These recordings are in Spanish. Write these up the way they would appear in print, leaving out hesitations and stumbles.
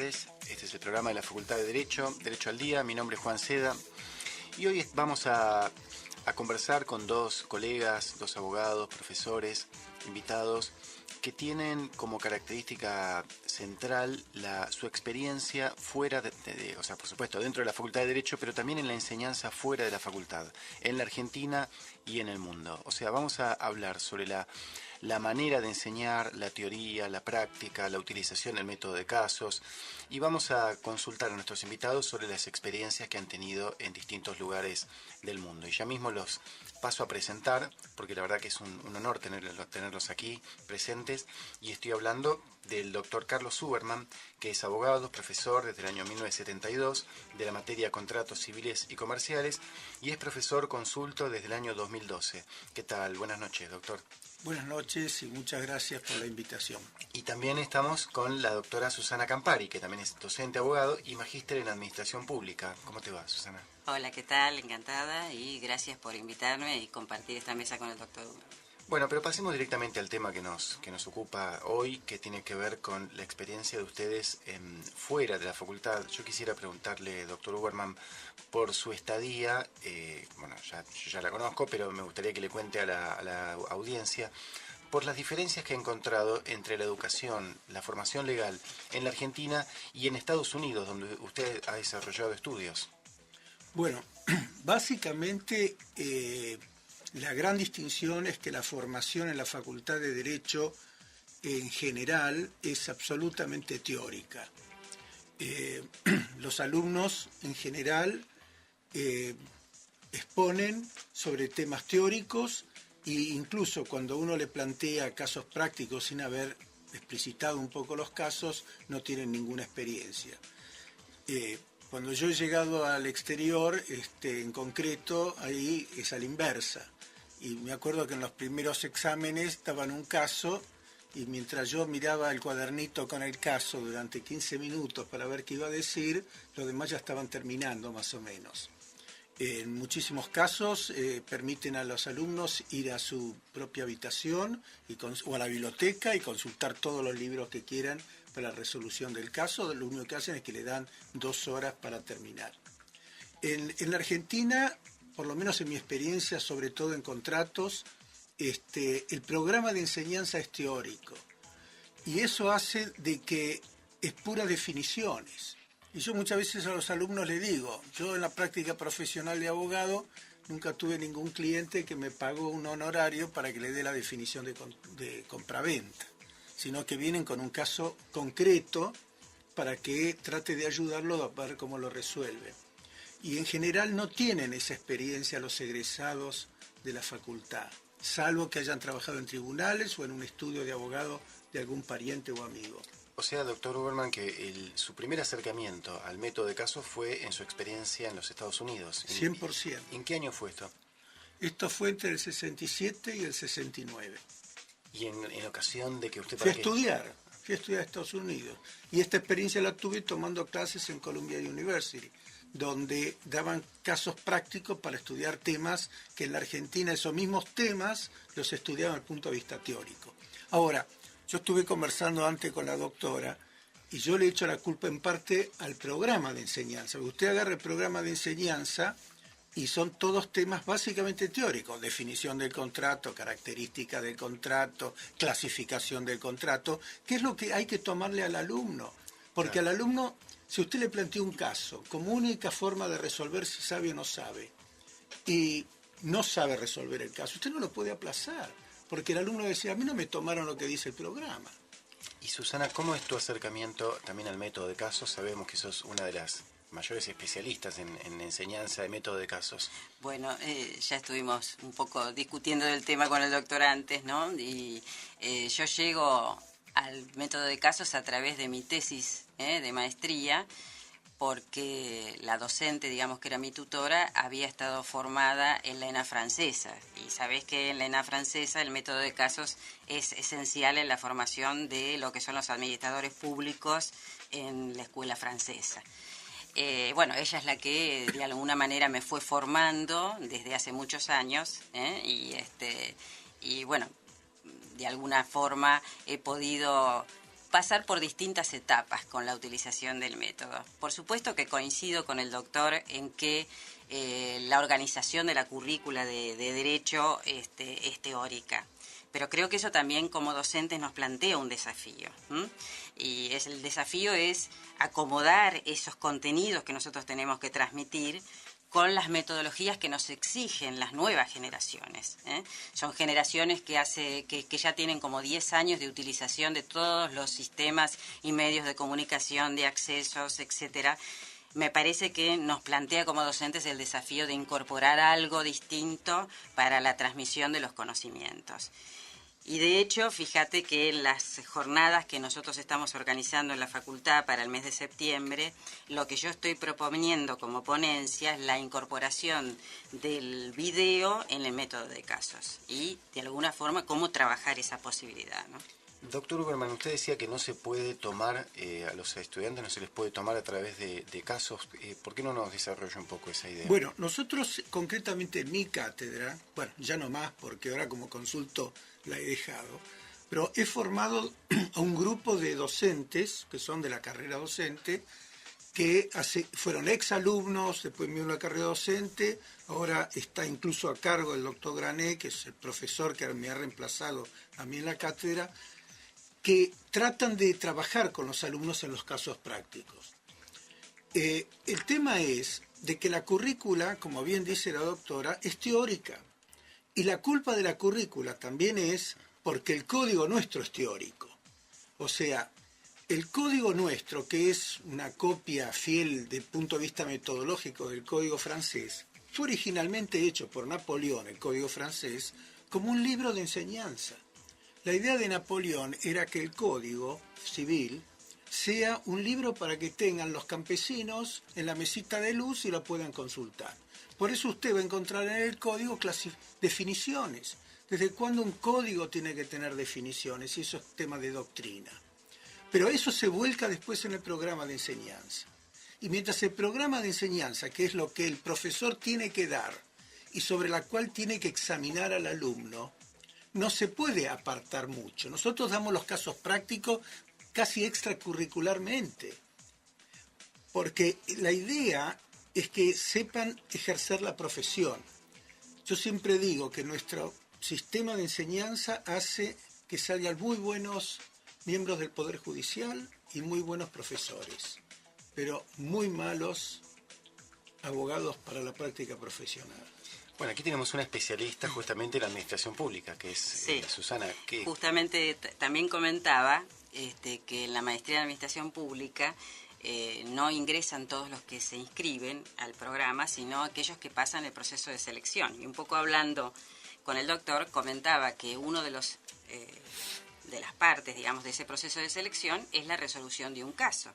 tardes. Este es el programa de la Facultad de Derecho, Derecho al Día. Mi nombre es Juan Seda y hoy vamos a conversar con dos colegas, dos abogados, profesores, invitados, que tienen como característica central su experiencia fuera o sea, por supuesto, dentro de la Facultad de Derecho, pero también en la enseñanza fuera de la facultad, en la Argentina y en el mundo. O sea, vamos a hablar sobre la manera de enseñar, la teoría, la práctica, la utilización del método de casos, y vamos a consultar a nuestros invitados sobre las experiencias que han tenido en distintos lugares del mundo. Y ya mismo los paso a presentar, porque la verdad que es un honor tenerlos aquí presentes, y estoy hablando del doctor Carlos Zuberman, que es abogado, profesor desde el año 1972 de la materia Contratos Civiles y Comerciales, y es profesor consulto desde el año 2012. ¿Qué tal? Buenas noches, doctor. Buenas noches y muchas gracias por la invitación. Y también estamos con la doctora Susana Campari, que también es docente, abogado y magíster en Administración Pública. ¿Cómo te va, Susana? Hola, ¿qué tal? Encantada y gracias por invitarme y compartir esta mesa con el doctor Hugo. Bueno, pero pasemos directamente al tema que nos ocupa hoy, que tiene que ver con la experiencia de ustedes fuera de la facultad. Yo quisiera preguntarle, doctor Huberman, por su estadía, bueno, yo ya la conozco, pero me gustaría que le cuente a la audiencia por las diferencias que ha encontrado entre la educación, la formación legal en la Argentina y en Estados Unidos, donde usted ha desarrollado estudios. Bueno, básicamente la gran distinción es que la formación en la Facultad de Derecho en general es absolutamente teórica. Los alumnos en general exponen sobre temas teóricos e incluso cuando uno le plantea casos prácticos sin haber explicitado un poco los casos, no tienen ninguna experiencia. Cuando yo he llegado al exterior, en concreto, ahí es a la inversa. Y me acuerdo que en los primeros exámenes daban un caso y mientras yo miraba el cuadernito con el caso durante 15 minutos para ver qué iba a decir, los demás ya estaban terminando más o menos. En muchísimos casos permiten a los alumnos ir a su propia habitación o a la biblioteca y consultar todos los libros que quieran para la resolución del caso. Lo único que hacen es que le dan 2 horas para terminar. En la Argentina, por lo menos en mi experiencia, sobre todo en contratos, el programa de enseñanza es teórico. Y eso hace de que es puras definiciones. Y yo muchas veces a los alumnos les digo, yo en la práctica profesional de abogado nunca tuve ningún cliente que me pagó un honorario para que le dé la definición de compraventa, sino que vienen con un caso concreto para que trate de ayudarlo a ver cómo lo resuelve. Y en general no tienen esa experiencia los egresados de la facultad, salvo que hayan trabajado en tribunales o en un estudio de abogado de algún pariente o amigo. O sea, doctor Huberman, que su primer acercamiento al método de casos fue en su experiencia en los Estados Unidos. 100%. ¿En qué año fue esto? Esto fue entre el 67 y el 69. ¿Y en ocasión de que usted... Fui a estudiar a Estados Unidos. Y esta experiencia la tuve tomando clases en Columbia University, donde daban casos prácticos para estudiar temas que en la Argentina esos mismos temas los estudiaban desde el punto de vista teórico. Ahora, yo estuve conversando antes con la doctora y yo le echo la culpa en parte al programa de enseñanza. Usted agarra el programa de enseñanza y son todos temas básicamente teóricos. Definición del contrato, características del contrato, clasificación del contrato, que es lo que hay que tomarle al alumno. Porque al alumno, si usted le plantea un caso como única forma de resolver si sabe o no sabe, y no sabe resolver el caso, usted no lo puede aplazar. Porque el alumno decía, a mí no me tomaron lo que dice el programa. Y Susana, ¿cómo es tu acercamiento también al método de casos? Sabemos que sos una de las mayores especialistas en enseñanza de método de casos. Bueno, ya estuvimos un poco discutiendo del tema con el doctor antes, ¿no? Y yo llego al método de casos a través de mi tesis de maestría, porque la docente, digamos que era mi tutora, había estado formada en la ENA francesa. Y sabés que en la ENA francesa el método de casos es esencial en la formación de lo que son los administradores públicos en la escuela francesa. Bueno, ella es la que de alguna manera me fue formando desde hace muchos años, y bueno, de alguna forma he podido pasar por distintas etapas con la utilización del método. Por supuesto que coincido con el doctor en que la organización de la currícula de Derecho es teórica. Pero creo que eso también como docentes nos plantea un desafío. Y el desafío es acomodar esos contenidos que nosotros tenemos que transmitir con las metodologías que nos exigen las nuevas generaciones. Son generaciones que ya tienen como 10 años de utilización de todos los sistemas y medios de comunicación, de accesos, etcétera. Me parece que nos plantea como docentes el desafío de incorporar algo distinto para la transmisión de los conocimientos. Y de hecho, fíjate que en las jornadas que nosotros estamos organizando en la facultad para el mes de septiembre, lo que yo estoy proponiendo como ponencia es la incorporación del video en el método de casos y, de alguna forma, cómo trabajar esa posibilidad, ¿no? Doctor Uberman, usted decía que no se puede tomar, a los estudiantes no se les puede tomar a través de casos. ¿Por qué no nos desarrolla un poco esa idea? Bueno, nosotros concretamente en mi cátedra, bueno, ya no más porque ahora como consulto la he dejado, pero he formado a un grupo de docentes que son de la carrera docente, que fueron exalumnos, después me dio la carrera docente, ahora está incluso a cargo el doctor Grané, que es el profesor que me ha reemplazado a mí en la cátedra, que tratan de trabajar con los alumnos en los casos prácticos. El tema es de que la currícula, como bien dice la doctora, es teórica. Y la culpa de la currícula también es porque el código nuestro es teórico. O sea, el código nuestro, que es una copia fiel desde el punto de vista metodológico del código francés, fue originalmente hecho por Napoleón, el código francés, como un libro de enseñanza. La idea de Napoleón era que el código civil sea un libro para que tengan los campesinos en la mesita de luz y lo puedan consultar. Por eso usted va a encontrar en el código definiciones. ¿Desde cuándo un código tiene que tener definiciones? Y eso es tema de doctrina. Pero eso se vuelca después en el programa de enseñanza. Y mientras el programa de enseñanza, que es lo que el profesor tiene que dar y sobre la cual tiene que examinar al alumno, no se puede apartar mucho. Nosotros damos los casos prácticos casi extracurricularmente, porque la idea es que sepan ejercer la profesión. Yo siempre digo que nuestro sistema de enseñanza hace que salgan muy buenos miembros del Poder Judicial y muy buenos profesores, pero muy malos abogados para la práctica profesional. Bueno, aquí tenemos una especialista justamente en la administración pública, que es Sí. Susana. Que Justamente también comentaba que en la maestría de administración pública no ingresan todos los que se inscriben al programa, sino aquellos que pasan el proceso de selección. Y un poco hablando con el doctor, comentaba que uno de las partes, digamos, de ese proceso de selección es la resolución de un caso.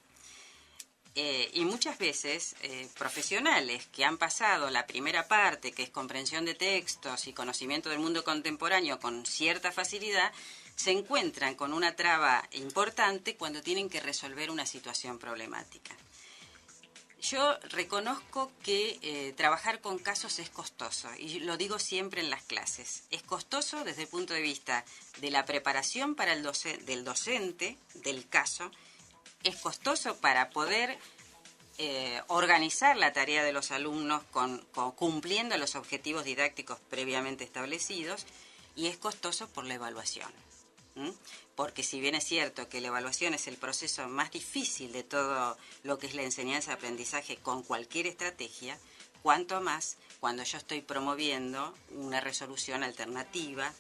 Y muchas veces profesionales que han pasado la primera parte, que es comprensión de textos y conocimiento del mundo contemporáneo con cierta facilidad, se encuentran con una traba importante cuando tienen que resolver una situación problemática. Yo reconozco que trabajar con casos es costoso, y lo digo siempre en las clases. Es costoso desde el punto de vista de la preparación para del docente del caso. Es costoso para poder organizar la tarea de los alumnos cumpliendo los objetivos didácticos previamente establecidos, y es costoso por la evaluación. Porque si bien es cierto que la evaluación es el proceso más difícil de todo lo que es la enseñanza-aprendizaje con cualquier estrategia, cuanto más cuando yo estoy promoviendo una resolución alternativa,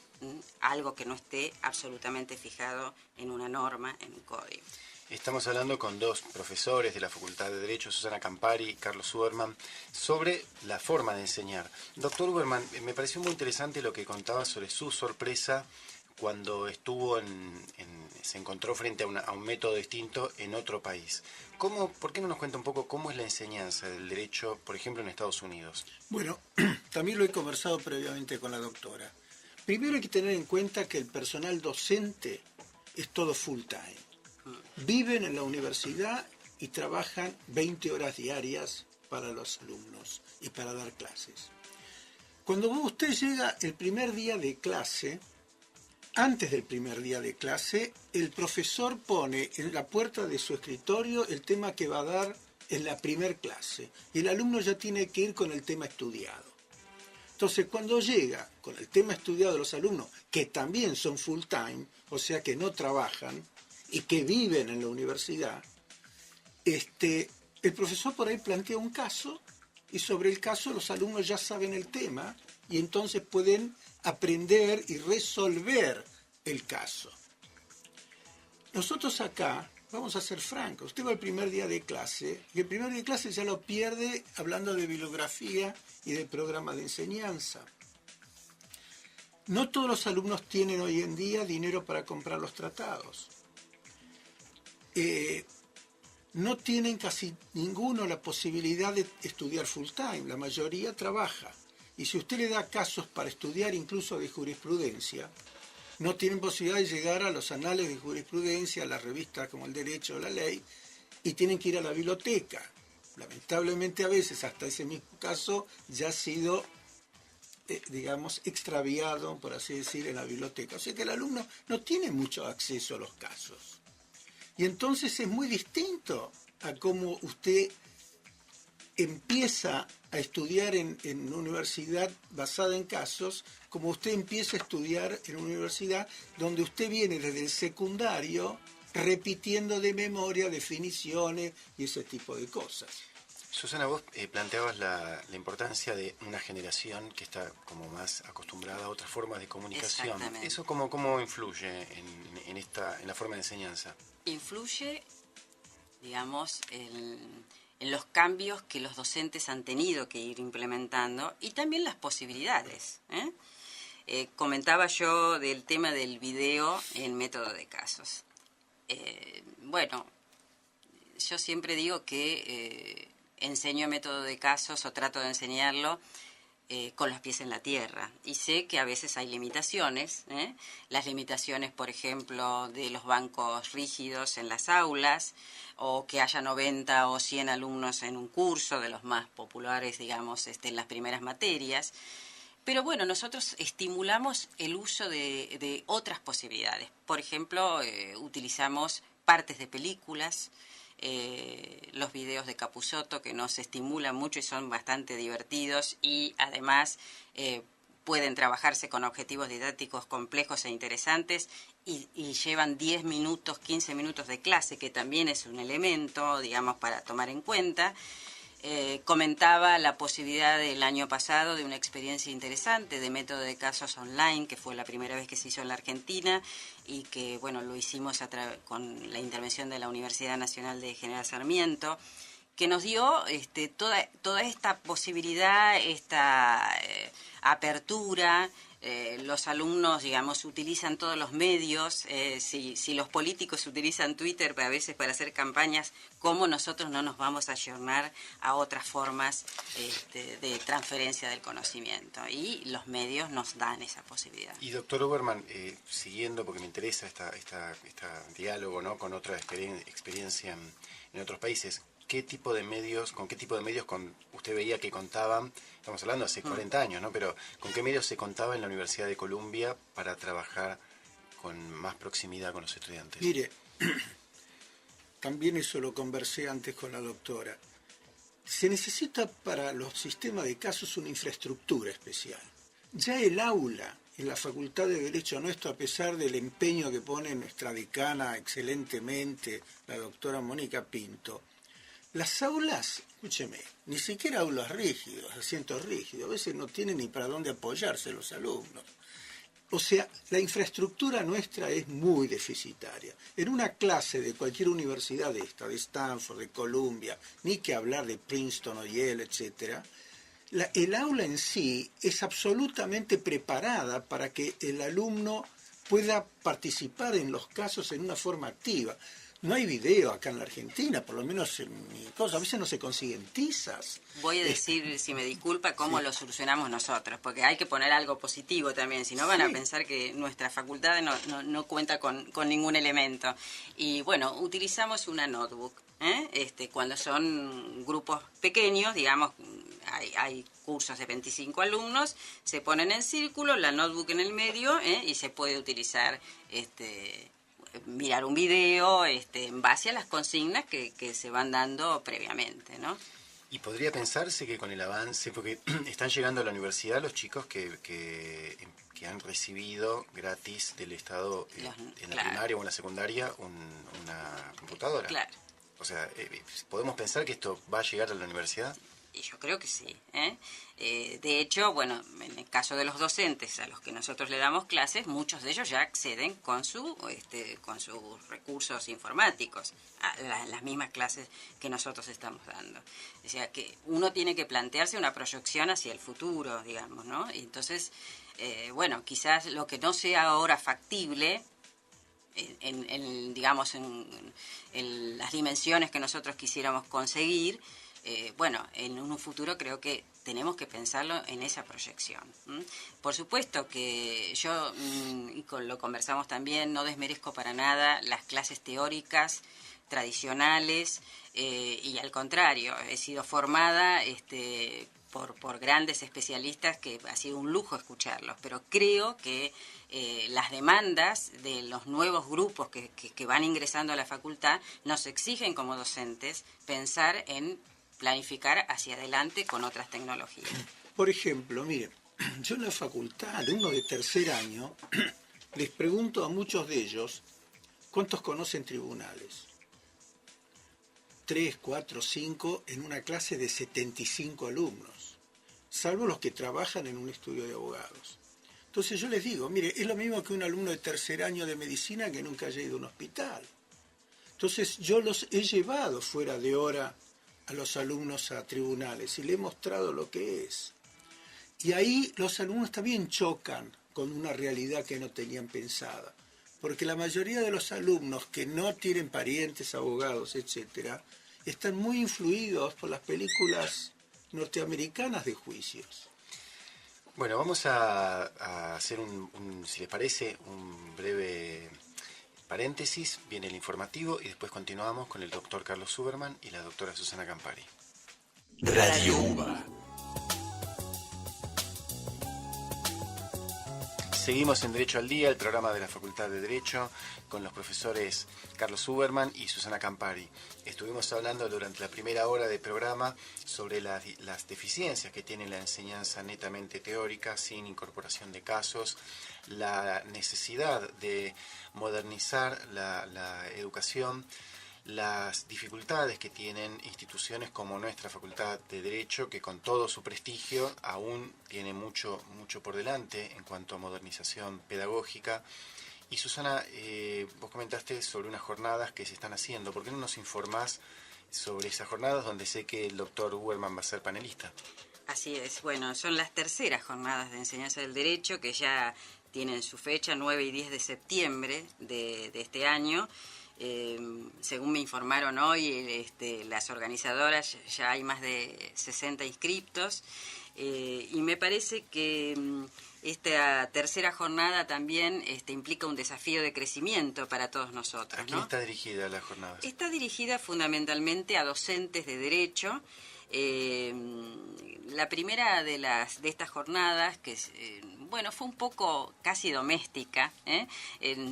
algo que no esté absolutamente fijado en una norma, en un código. Estamos hablando con dos profesores de la Facultad de Derecho, Susana Campari y Carlos Uberman, sobre la forma de enseñar. Doctor Uberman, me pareció muy interesante lo que contaba sobre su sorpresa cuando estuvo se encontró frente a un método distinto en otro país. ¿Por qué no nos cuenta un poco cómo es la enseñanza del derecho, por ejemplo, en Estados Unidos? Bueno, también lo he conversado previamente con la doctora. Primero hay que tener en cuenta que el personal docente es todo full time. Viven en la universidad y trabajan 20 horas diarias para los alumnos y para dar clases. Cuando usted llega el primer día de clase, antes del primer día de clase, el profesor pone en la puerta de su escritorio el tema que va a dar en la primer clase. Y el alumno ya tiene que ir con el tema estudiado. Entonces, cuando llega con el tema estudiado de los alumnos, que también son full time, o sea que no trabajan y que viven en la universidad, el profesor por ahí plantea un caso y sobre el caso los alumnos ya saben el tema y entonces pueden aprender y resolver el caso. Nosotros acá, vamos a ser francos, usted va al primer día de clase y el primer día de clase ya lo pierde hablando de bibliografía y de programa de enseñanza. No todos los alumnos tienen hoy en día dinero para comprar los tratados. No tienen casi ninguno la posibilidad de estudiar full time, la mayoría trabaja. Y si usted le da casos para estudiar incluso de jurisprudencia, no tienen posibilidad de llegar a los anales de jurisprudencia, a las revistas como El Derecho o La Ley, y tienen que ir a la biblioteca. Lamentablemente a veces hasta ese mismo caso ya ha sido, digamos, extraviado, por así decir, en la biblioteca. O sea que el alumno no tiene mucho acceso a los casos. Y entonces es muy distinto a cómo usted empieza a estudiar en una universidad basada en casos, como usted empieza a estudiar en una universidad donde usted viene desde el secundario repitiendo de memoria definiciones y ese tipo de cosas. Susana, vos planteabas la importancia de una generación que está como más acostumbrada a otras formas de comunicación. ¿Eso cómo influye en la forma de enseñanza? Influye, digamos, en los cambios que los docentes han tenido que ir implementando y también las posibilidades. Comentaba yo del tema del video en método de casos. Bueno, yo siempre digo que enseño método de casos o trato de enseñarlo con los pies en la tierra. Y sé que a veces hay limitaciones, las limitaciones, por ejemplo, de los bancos rígidos en las aulas, o que haya 90 o 100 alumnos en un curso, de los más populares, digamos, en las primeras materias. Pero bueno, nosotros estimulamos el uso de otras posibilidades. Por ejemplo, utilizamos partes de películas, los videos de Capusotto, que nos estimulan mucho y son bastante divertidos, y además pueden trabajarse con objetivos didácticos complejos e interesantes y llevan 10 minutos, 15 minutos de clase, que también es un elemento, digamos, para tomar en cuenta. Comentaba la posibilidad del año pasado de una experiencia interesante de método de casos online, que fue la primera vez que se hizo en la Argentina y que, bueno, lo hicimos con la intervención de la Universidad Nacional de General Sarmiento, que nos dio toda esta posibilidad, esta apertura. Los alumnos, digamos, utilizan todos los medios. Si los políticos utilizan Twitter a veces para hacer campañas, ¿cómo nosotros no nos vamos a ayornar a otras formas de transferencia del conocimiento? Y los medios nos dan esa posibilidad. Y doctor Oberman, siguiendo, porque me interesa este diálogo, ¿no?, con otra experiencia en otros países, con qué tipo de medios usted veía que contaban? Estamos hablando hace 40 años, ¿no? Pero ¿con qué medios se contaba en la Universidad de Columbia para trabajar con más proximidad con los estudiantes? Mire, también eso lo conversé antes con la doctora. Se necesita para los sistemas de casos una infraestructura especial. Ya el aula en la Facultad de Derecho Nuestro, a pesar del empeño que pone nuestra decana excelentemente, la doctora Mónica Pinto, las aulas, escúcheme, ni siquiera aulas rígidas, asientos rígidos, a veces no tienen ni para dónde apoyarse los alumnos. O sea, la infraestructura nuestra es muy deficitaria. En una clase de cualquier universidad de Stanford, de Columbia, ni que hablar de Princeton o Yale, etc., el aula en sí es absolutamente preparada para que el alumno pueda participar en los casos en una forma activa. No hay video acá en la Argentina, por lo menos en mi cosa. A veces no se consiguen tizas. Voy a decir, si me disculpa, cómo lo solucionamos nosotros, porque hay que poner algo positivo también, si no van a pensar que nuestra facultad no cuenta con ningún elemento. Y bueno, utilizamos una notebook, cuando son grupos pequeños, digamos, hay cursos de 25 alumnos, se ponen en círculo, la notebook en el medio, y se puede utilizar, mirar un video, en base a las consignas que se van dando previamente, ¿no? Y podría pensarse que con el avance, porque están llegando a la universidad los chicos que han recibido gratis del Estado en la claro. primaria o en la secundaria una computadora. Claro. O sea, ¿podemos pensar que esto va a llegar a la universidad? Y yo creo que sí. De hecho, bueno, en el caso de los docentes a los que nosotros le damos clases, muchos de ellos ya acceden con sus recursos informáticos a las mismas clases que nosotros estamos dando. O sea, que uno tiene que plantearse una proyección hacia el futuro, digamos, ¿no? Y entonces, bueno, quizás lo que no sea ahora factible, digamos, en las dimensiones que nosotros quisiéramos conseguir, bueno, en un futuro creo que tenemos que pensarlo en esa proyección. Por supuesto que yo, y lo conversamos también, no desmerezco para nada las clases teóricas tradicionales, y al contrario, he sido formada por grandes especialistas que ha sido un lujo escucharlos, pero creo que las demandas de los nuevos grupos que van ingresando a la facultad nos exigen como docentes pensar en planificar hacia adelante con otras tecnologías. Por ejemplo, mire, yo en la facultad, alumnos de tercer año, les pregunto a muchos de ellos cuántos conocen tribunales. 3, 4, 5 en una clase de 75 alumnos, salvo los que trabajan en un estudio de abogados. Entonces yo les digo, mire, es lo mismo que un alumno de tercer año de medicina que nunca haya ido a un hospital. Entonces yo los he llevado fuera de hora a los alumnos a tribunales y le he mostrado lo que es. Y ahí los alumnos también chocan con una realidad que no tenían pensada, porque la mayoría de los alumnos que no tienen parientes, abogados, etcétera, están muy influidos por las películas norteamericanas de juicios. Bueno, vamos a hacer si les parece, un breve paréntesis, viene el informativo y después continuamos con el doctor Carlos Suberman y la doctora Susana Campari. Radio UBA. Seguimos en Derecho al Día, el programa de la Facultad de Derecho, con los profesores Carlos Suberman y Susana Campari. Estuvimos hablando durante la primera hora del programa sobre las deficiencias que tiene la enseñanza netamente teórica, sin incorporación de casos, la necesidad de modernizar la educación, las dificultades que tienen instituciones como nuestra Facultad de Derecho, que con todo su prestigio aún tiene mucho por delante en cuanto a modernización pedagógica. Y Susana, vos comentaste sobre unas jornadas que se están haciendo. ¿Por qué no nos informás sobre esas jornadas donde sé que el doctor Uberman va a ser panelista? Así es. Bueno, son las terceras jornadas de enseñanza del derecho que ya tienen su fecha, 9 y 10 de septiembre de este año. Según me informaron hoy, las organizadoras, ya hay más de 60 inscriptos, y me parece que esta tercera jornada también implica un desafío de crecimiento para todos nosotros, ¿no? ¿A quién está dirigida la jornada? Está dirigida fundamentalmente a docentes de derecho. La primera de estas jornadas, que bueno, fue un poco casi doméstica,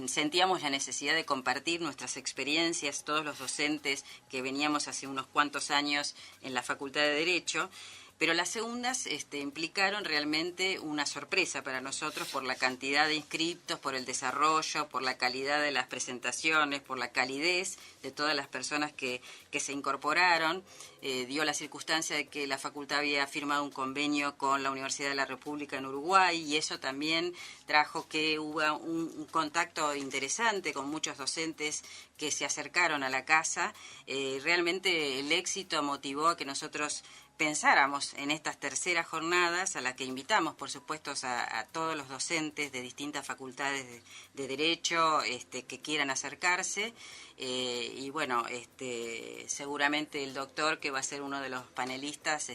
sentíamos la necesidad de compartir nuestras experiencias, todos los docentes que veníamos hace unos cuantos años en la Facultad de Derecho, pero las segundas implicaron realmente una sorpresa para nosotros por la cantidad de inscriptos, por el desarrollo, por la calidad de las presentaciones, por la calidez de todas las personas que se incorporaron. Dio la circunstancia de que la facultad había firmado un convenio con la Universidad de la República en Uruguay, y eso también trajo que hubo un contacto interesante con muchos docentes que se acercaron a la casa. Realmente el éxito motivó a que nosotros pensáramos en estas terceras jornadas, a las que invitamos, por supuesto, a todos los docentes de distintas facultades de Derecho que quieran acercarse. Y bueno, seguramente el doctor, que va a ser uno de los panelistas,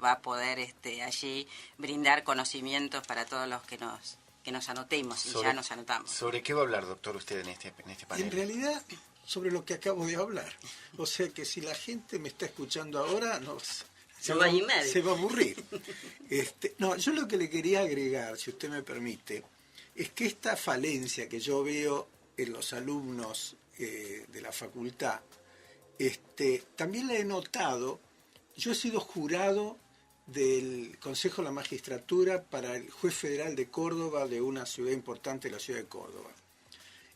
va a poder allí brindar conocimientos para todos los que nos anotemos, y ya nos anotamos. ¿Sobre qué va a hablar, doctor, usted en este panel? En realidad, sobre lo que acabo de hablar. O sea que si la gente me está escuchando ahora, se No va, va a ir nadie. se va a aburrir. No, yo lo que le quería agregar, si usted me permite, es que esta falencia que yo veo en los alumnos de la facultad, también la he notado. Yo he sido jurado del Consejo de la Magistratura para el juez federal de Córdoba, de una ciudad importante, la ciudad de Córdoba.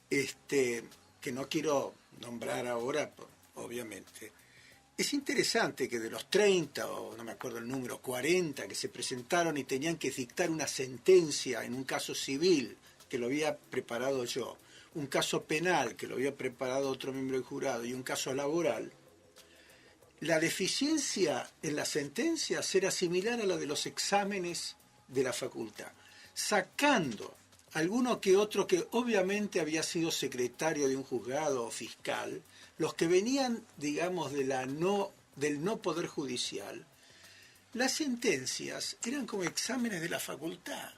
Que no quiero nombrar ahora, obviamente. Es interesante que de los 30, o no me acuerdo el número, 40 que se presentaron y tenían que dictar una sentencia en un caso civil que lo había preparado yo, un caso penal que lo había preparado otro miembro del jurado y un caso laboral, la deficiencia en las sentencias era similar a la de los exámenes de la facultad, sacando alguno que otro que obviamente había sido secretario de un juzgado o fiscal, los que venían, digamos, del no poder judicial, las sentencias eran como exámenes de la facultad.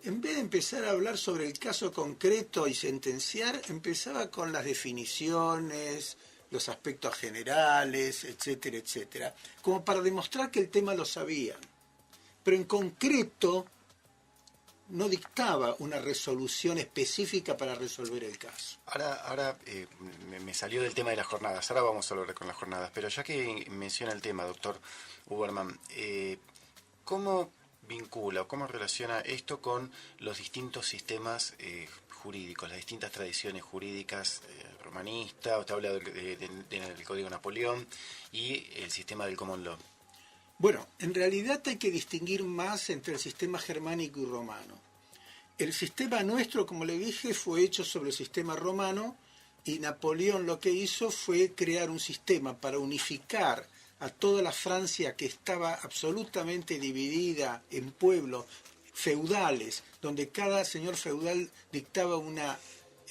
En vez de empezar a hablar sobre el caso concreto y sentenciar, empezaba con las definiciones, los aspectos generales, etcétera, etcétera, como para demostrar que el tema lo sabían. Pero en concreto no dictaba una resolución específica para resolver el caso. Ahora me salió del tema de las jornadas, ahora vamos a hablar con las jornadas, pero ya que menciona el tema, doctor Uberman, ¿cómo vincula o cómo relaciona esto con los distintos sistemas jurídicos, las distintas tradiciones jurídicas romanistas? Usted habla del Código Napoleón y el sistema del Common Law. Bueno, en realidad hay que distinguir más entre el sistema germánico y romano. El sistema nuestro, como le dije, fue hecho sobre el sistema romano y Napoleón lo que hizo fue crear un sistema para unificar a toda la Francia que estaba absolutamente dividida en pueblos feudales, donde cada señor feudal dictaba una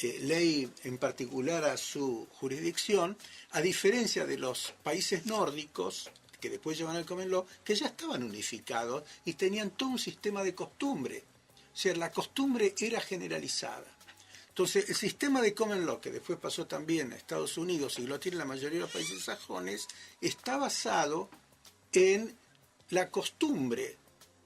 ley en particular a su jurisdicción, a diferencia de los países nórdicos, que después llevan al Common Law, que ya estaban unificados y tenían todo un sistema de costumbre. O sea, la costumbre era generalizada. Entonces, el sistema de Common Law, que después pasó también a Estados Unidos y lo tiene la mayoría de los países sajones, está basado en la costumbre,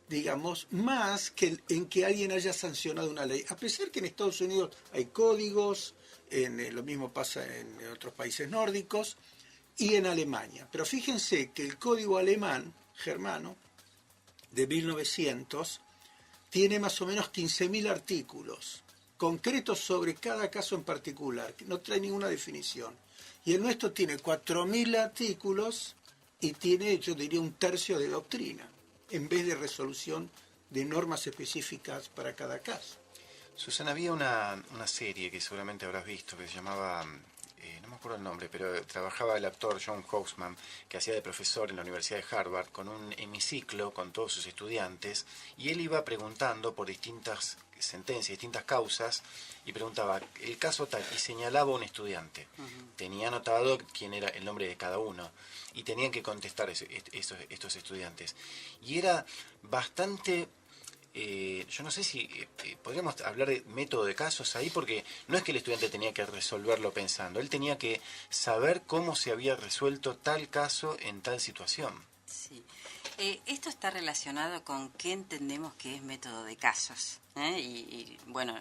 digamos, más que en que alguien haya sancionado una ley. A pesar que en Estados Unidos hay códigos, lo mismo pasa en otros países nórdicos, y en Alemania. Pero fíjense que el código alemán, germano, de 1900, tiene más o menos 15.000 artículos, concretos sobre cada caso en particular, que no trae ninguna definición. Y el nuestro tiene 4.000 artículos y tiene, yo diría, un tercio de doctrina, en vez de resolución de normas específicas para cada caso. Susana, había una serie que seguramente habrás visto que se llamaba... no me acuerdo el nombre, pero trabajaba el actor John Houseman, que hacía de profesor en la Universidad de Harvard, con un hemiciclo con todos sus estudiantes, y él iba preguntando por distintas sentencias, distintas causas, y preguntaba el caso tal, y señalaba a un estudiante. Tenía anotado quién era el nombre de cada uno, y tenían que contestar estos estudiantes. Y era bastante... yo no sé si podríamos hablar de método de casos ahí, porque no es que el estudiante tenía que resolverlo pensando, él tenía que saber cómo se había resuelto tal caso en tal situación. Sí. Esto está relacionado con qué entendemos que es método de casos, y bueno,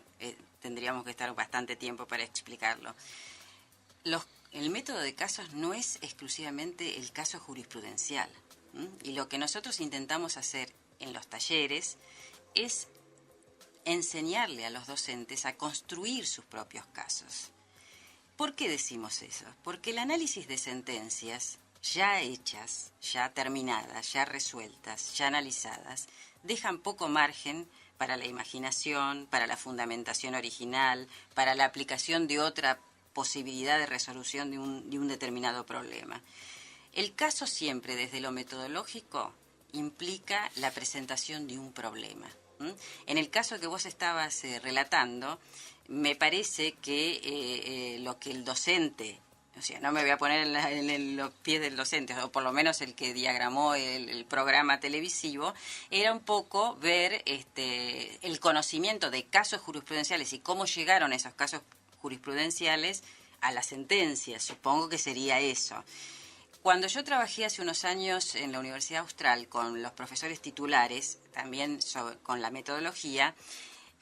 tendríamos que estar bastante tiempo para explicarlo. El método de casos no es exclusivamente el caso jurisprudencial, y lo que nosotros intentamos hacer en los talleres es enseñarle a los docentes a construir sus propios casos. ¿Por qué decimos eso? Porque el análisis de sentencias ya hechas, ya terminadas, ya resueltas, ya analizadas, dejan poco margen para la imaginación, para la fundamentación original, para la aplicación de otra posibilidad de resolución de un determinado problema. El caso siempre, desde lo metodológico, implica la presentación de un problema. En el caso que vos estabas relatando, me parece que lo que el docente, o sea, no me voy a poner en los pies del docente, o por lo menos el que diagramó el programa televisivo, era un poco ver el conocimiento de casos jurisprudenciales y cómo llegaron esos casos jurisprudenciales a la sentencia. Supongo que sería eso. Cuando yo trabajé hace unos años en la Universidad Austral con los profesores titulares, también con la metodología,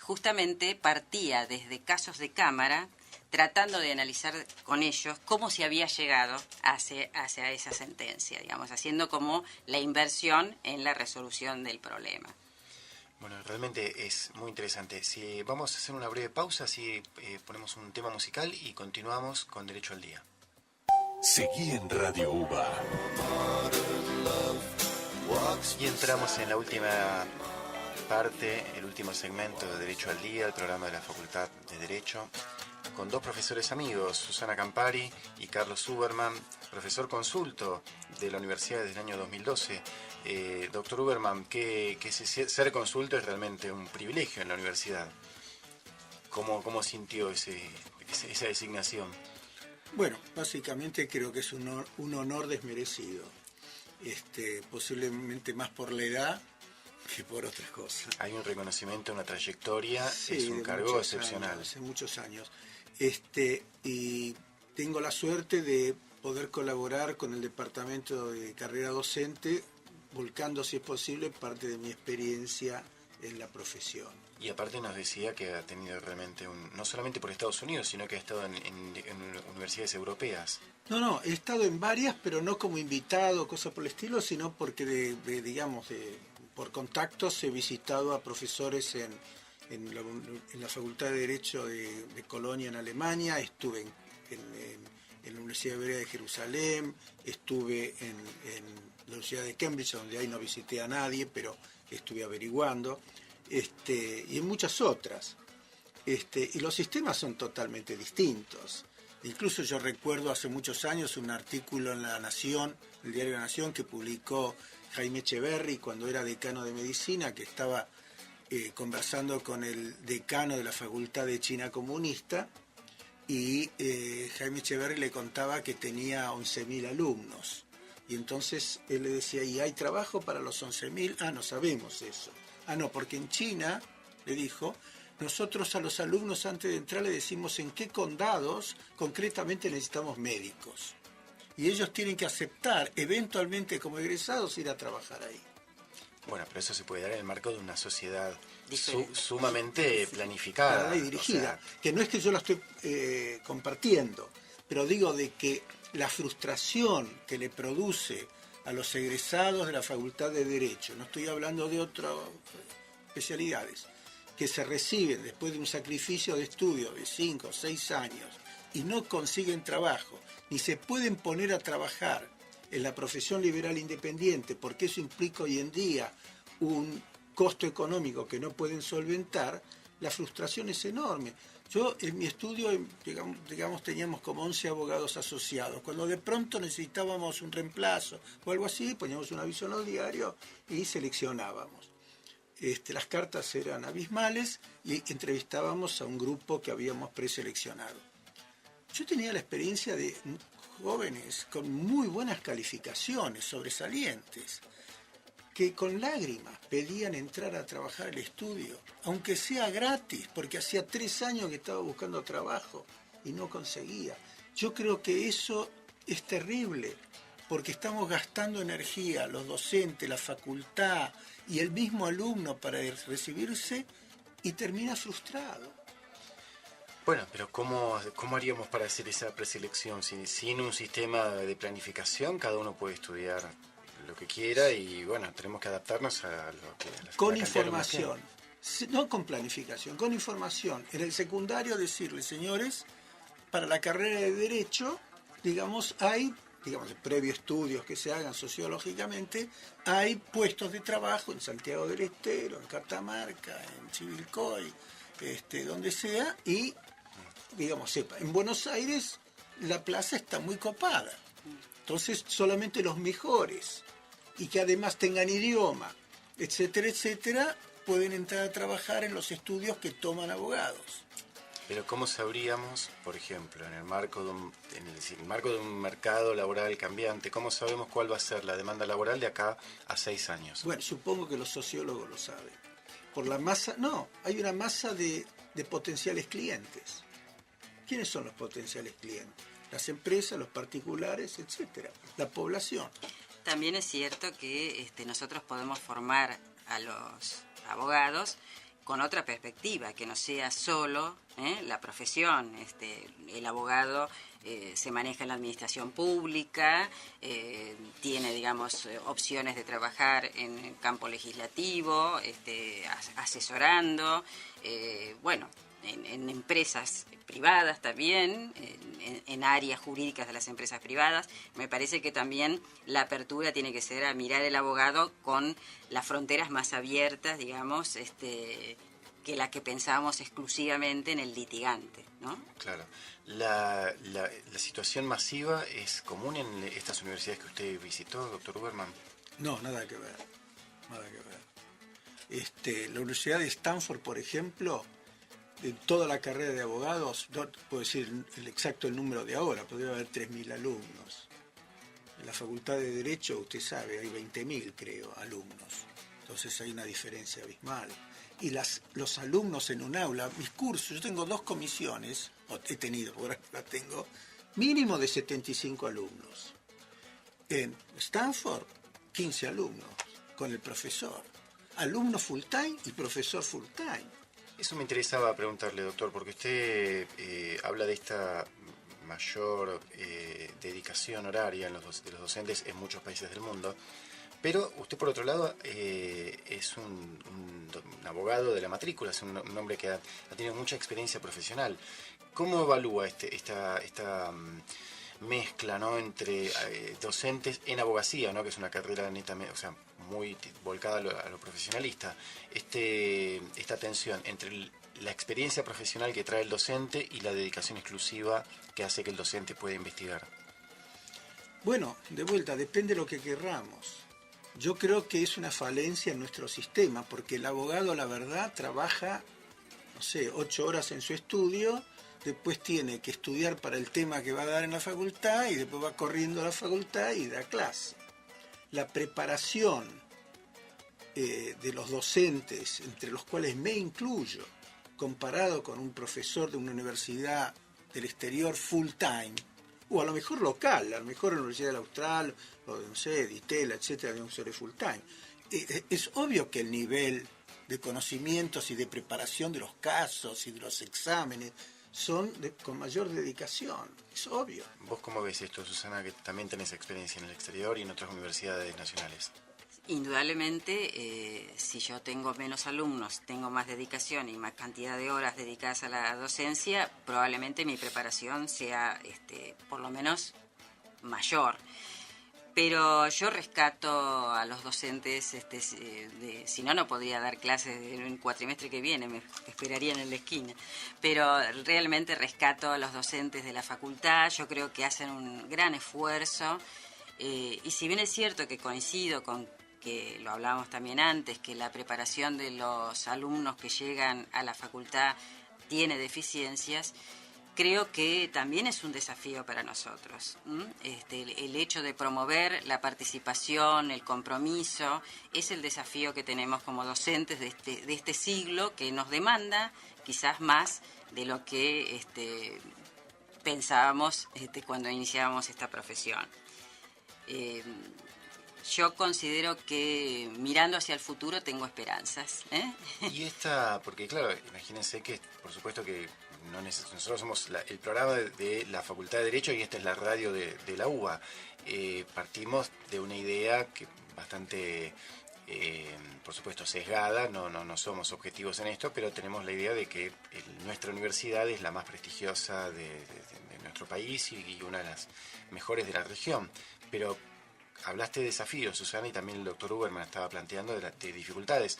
justamente partía desde casos de cámara, tratando de analizar con ellos cómo se había llegado hacia esa sentencia, digamos, haciendo como la inversión en la resolución del problema. Bueno, realmente es muy interesante. Si vamos a hacer una breve pausa, así ponemos un tema musical y continuamos con Derecho al Día. Seguí en Radio UBA. Y entramos en la última parte, el último segmento de Derecho al Día, el programa de la Facultad de Derecho, con dos profesores amigos, Susana Campari y Carlos Uberman, profesor consulto de la universidad desde el año 2012. Doctor Uberman, que ser consulto es realmente un privilegio en la universidad. ¿Cómo sintió esa designación? Bueno, básicamente creo que es un honor desmerecido, posiblemente más por la edad que por otras cosas. Hay un reconocimiento, una trayectoria, Sí, es un cargo excepcional. Hace muchos años. Y tengo la suerte de poder colaborar con el departamento de carrera docente, volcando, si es posible, parte de mi experiencia en la profesión. Y aparte nos decía que ha tenido realmente no solamente por Estados Unidos, sino que ha estado en universidades europeas. No, he estado en varias, pero no como invitado, cosas por el estilo, sino porque por contactos he visitado a profesores en la Facultad de Derecho de Colonia en Alemania, estuve en la Universidad Hebrea de Jerusalén, estuve en la Universidad de Cambridge, donde ahí no visité a nadie, pero estuve averiguando, y en muchas otras. Y los sistemas son totalmente distintos. Incluso yo recuerdo hace muchos años un artículo en La Nación, el diario La Nación, que publicó Jaime Echeverry cuando era decano de medicina, que estaba conversando con el decano de la Facultad de China Comunista, y Jaime Echeverry le contaba que tenía 11.000 alumnos. Y entonces él le decía, ¿y hay trabajo para los 11.000? Ah, no sabemos eso. Ah, no, porque en China, le dijo, nosotros a los alumnos antes de entrar le decimos en qué condados concretamente necesitamos médicos. Y ellos tienen que aceptar, eventualmente como egresados, ir a trabajar ahí. Bueno, pero eso se puede dar en el marco de una sociedad Diferente. planificada Y dirigida. O sea, que no es que yo la estoy compartiendo, pero digo de que la frustración que le produce a los egresados de la Facultad de Derecho, no estoy hablando de otras especialidades, que se reciben después de un sacrificio de estudio de 5 o 6 años y no consiguen trabajo, ni se pueden poner a trabajar en la profesión liberal independiente, porque eso implica hoy en día un costo económico que no pueden solventar, la frustración es enorme. Yo en mi estudio, digamos, teníamos como 11 abogados asociados. Cuando de pronto necesitábamos un reemplazo o algo así, poníamos un aviso en el diario y seleccionábamos. Las cartas eran abismales y entrevistábamos a un grupo que habíamos preseleccionado. Yo tenía la experiencia de jóvenes con muy buenas calificaciones, sobresalientes, que con lágrimas pedían entrar a trabajar al estudio, aunque sea gratis, porque hacía 3 años que estaba buscando trabajo y no conseguía. Yo creo que eso es terrible, porque estamos gastando energía, los docentes, la facultad y el mismo alumno para recibirse y termina frustrado. bueno, pero ¿cómo haríamos para hacer esa preselección? Sin un sistema de planificación, cada uno puede estudiar lo que quiera y bueno, tenemos que adaptarnos a lo que... Con información, no con planificación, con información. En el secundario decirle, señores, para la carrera de Derecho, digamos, previo estudios que se hagan sociológicamente, hay puestos de trabajo en Santiago del Estero, en Catamarca, en Chivilcoy, donde sea, y, digamos, sepa, en Buenos Aires la plaza está muy copada. Entonces, solamente los mejores, y que además tengan idioma, etcétera, etcétera, pueden entrar a trabajar en los estudios que toman abogados. Pero ¿cómo sabríamos, por ejemplo, en el marco de un mercado laboral cambiante, cómo sabemos cuál va a ser la demanda laboral de acá a 6 años? Bueno, supongo que los sociólogos lo saben. Por la masa, hay una masa de potenciales clientes. ¿Quiénes son los potenciales clientes? las empresas, los particulares, etcétera, la población. También es cierto que nosotros podemos formar a los abogados con otra perspectiva, que no sea solo la profesión. El abogado se maneja en la administración pública, tiene, digamos, opciones de trabajar en el campo legislativo, asesorando, en empresas privadas también, en áreas jurídicas de las empresas privadas. Me parece que también la apertura tiene que ser a mirar el abogado con las fronteras más abiertas, digamos, que la que pensábamos exclusivamente en el litigante, ¿no? Claro. La situación masiva es común en estas universidades que usted visitó, doctor Uberman. No, nada que ver. Nada que ver. La Universidad de Stanford, por ejemplo, de toda la carrera de abogados, no puedo decir el número de ahora, podría haber 3.000 alumnos. En la Facultad de Derecho, usted sabe, hay 20.000, creo, alumnos. Entonces hay una diferencia abismal. Y los alumnos en un aula, mis cursos, yo tengo 2 comisiones, he tenido, ahora las tengo, mínimo de 75 alumnos. En Stanford, 15 alumnos, con el profesor. Alumno full time y profesor full time. Eso me interesaba preguntarle, doctor, porque usted habla de esta mayor dedicación horaria de los docentes en muchos países del mundo, pero usted, por otro lado, es un abogado de la matrícula, es un hombre que ha tenido mucha experiencia profesional. ¿Cómo evalúa esta mezcla, ¿no?, entre docentes en abogacía, ¿no?, que es una carrera netamente, o sea, muy volcada a lo profesionalista, esta tensión entre la experiencia profesional que trae el docente y la dedicación exclusiva que hace que el docente pueda investigar? Bueno, de vuelta, depende de lo que querramos. Yo creo que es una falencia en nuestro sistema, porque el abogado, la verdad, trabaja, 8 horas en su estudio, después tiene que estudiar para el tema que va a dar en la facultad y después va corriendo a la facultad y da clase. La preparación de los docentes, entre los cuales me incluyo, comparado con un profesor de una universidad del exterior full time, o a lo mejor local, a lo mejor en la Universidad del Austral, o de Itela, etcétera, de un ser full time. Es obvio que el nivel de conocimientos y de preparación de los casos y de los exámenes son con mayor dedicación, es obvio. ¿Vos cómo ves esto, Susana, que también tenés experiencia en el exterior y en otras universidades nacionales? Indudablemente, si yo tengo menos alumnos, tengo más dedicación y más cantidad de horas dedicadas a la docencia, probablemente mi preparación sea, por lo menos, mayor. Pero yo rescato a los docentes, si no, no podría dar clases en el cuatrimestre que viene, me esperarían en la esquina. Pero realmente rescato a los docentes de la facultad, yo creo que hacen un gran esfuerzo. Y si bien es cierto que coincido con que lo hablábamos también antes, que la preparación de los alumnos que llegan a la facultad tiene deficiencias, creo que también es un desafío para nosotros. El hecho de promover la participación, el compromiso, es el desafío que tenemos como docentes de este siglo, que nos demanda quizás más de lo que pensábamos cuando iniciábamos esta profesión. Yo considero que mirando hacia el futuro tengo esperanzas. Y porque claro, imagínense que por supuesto que nosotros somos el programa de la Facultad de Derecho y esta es la radio de la UBA. Partimos de una idea que bastante, por supuesto, sesgada, no somos objetivos en esto, pero tenemos la idea de que nuestra universidad es la más prestigiosa de nuestro país y una de las mejores de la región. Pero hablaste de desafíos, Susana, y también el doctor Uberman estaba planteando de dificultades.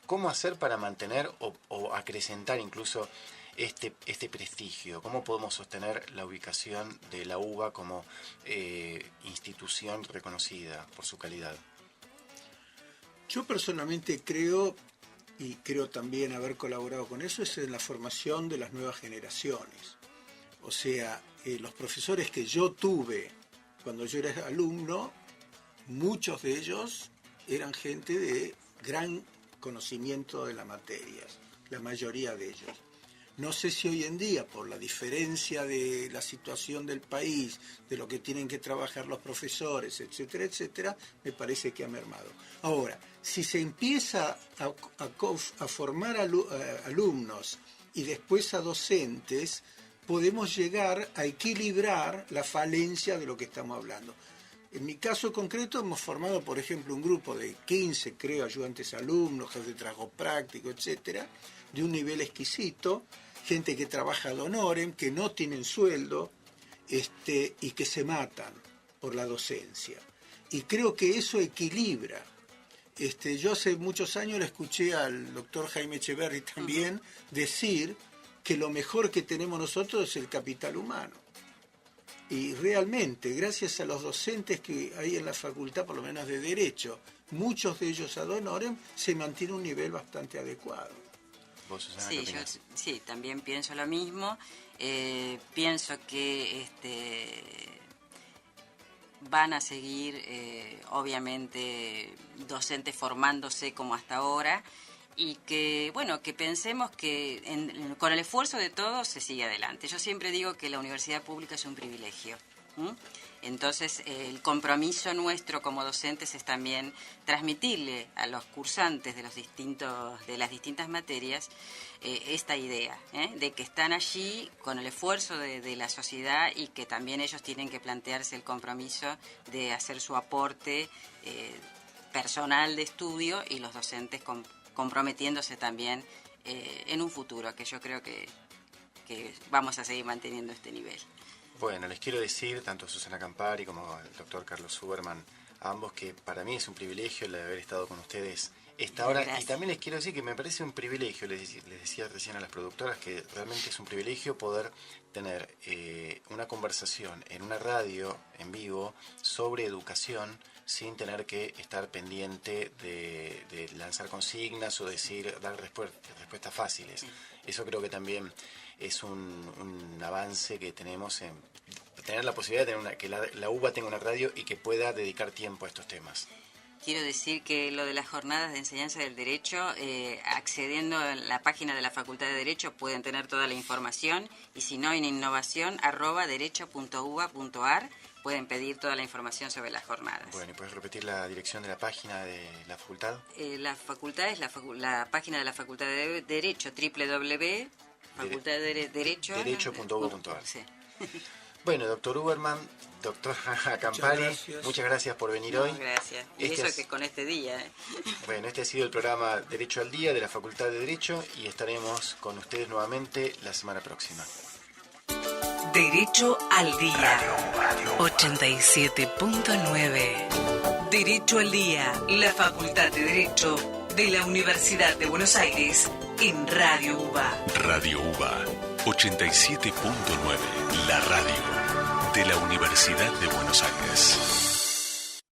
¿Cómo hacer para mantener o acrecentar incluso este prestigio? ¿Cómo podemos sostener la ubicación de la UBA como institución reconocida por su calidad? Yo personalmente creo, y creo también haber colaborado con eso, es en la formación de las nuevas generaciones. O sea, los profesores que yo tuve cuando yo era alumno, muchos de ellos eran gente de gran conocimiento de las materias, la mayoría de ellos. No sé si hoy en día, por la diferencia de la situación del país, de lo que tienen que trabajar los profesores, etcétera, etcétera, me parece que ha mermado. Ahora, si se empieza a formar alumnos y después a docentes, podemos llegar a equilibrar la falencia de lo que estamos hablando. En mi caso concreto hemos formado, por ejemplo, un grupo de 15, creo, ayudantes alumnos, jefes de trabajo práctico, etcétera, de un nivel exquisito, gente que trabaja ad honorem, que no tienen sueldo, y que se matan por la docencia. Y creo que eso equilibra. Yo hace muchos años le escuché al doctor Jaime Echeverry también decir que lo mejor que tenemos nosotros es el capital humano. Y realmente, gracias a los docentes que hay en la facultad, por lo menos de Derecho, muchos de ellos ad honorem, se mantiene un nivel bastante adecuado. ¿Vos, Susana, Sí, yo también pienso lo mismo. Pienso que van a seguir, obviamente, docentes formándose como hasta ahora, y que, bueno, que pensemos que con el esfuerzo de todos se sigue adelante. Yo siempre digo que la universidad pública es un privilegio. Entonces, el compromiso nuestro como docentes es también transmitirle a los cursantes de las distintas materias esta idea, de que están allí con el esfuerzo de la sociedad, y que también ellos tienen que plantearse el compromiso de hacer su aporte personal de estudio, y los docentes comprometiéndose también en un futuro, que yo creo que vamos a seguir manteniendo este nivel. Bueno, les quiero decir, tanto a Susana Campari como al doctor Carlos Suberman, a ambos, que para mí es un privilegio el de haber estado con ustedes esta hora. Gracias. Y también les quiero decir que me parece un privilegio, les decía recién a las productoras, que realmente es un privilegio poder tener una conversación en una radio en vivo sobre educación, sin tener que estar pendiente de lanzar consignas o dar respuestas fáciles. Eso creo que también es un avance que tenemos en tener la posibilidad de tener que la UBA tenga una radio y que pueda dedicar tiempo a estos temas. Quiero decir que lo de las jornadas de enseñanza del derecho, accediendo a la página de la Facultad de Derecho, pueden tener toda la información, y si no, en innovación@derecho.uba.ar pueden pedir toda la información sobre las jornadas. Bueno, ¿y puedes repetir la dirección de la página de la facultad? La facultad es la página de la Facultad de Derecho, www.facultadderecho.uba.ar. Sí. Bueno, doctor Uberman, doctor Campari, muchas gracias por venir hoy. Gracias. Y que con este día. Bueno, este ha sido el programa Derecho al Día de la Facultad de Derecho, y estaremos con ustedes nuevamente la semana próxima. Derecho al Día. 87.9. Derecho al Día, la Facultad de Derecho de la Universidad de Buenos Aires, en Radio UBA. Radio UBA 87.9, la radio de la Universidad de Buenos Aires.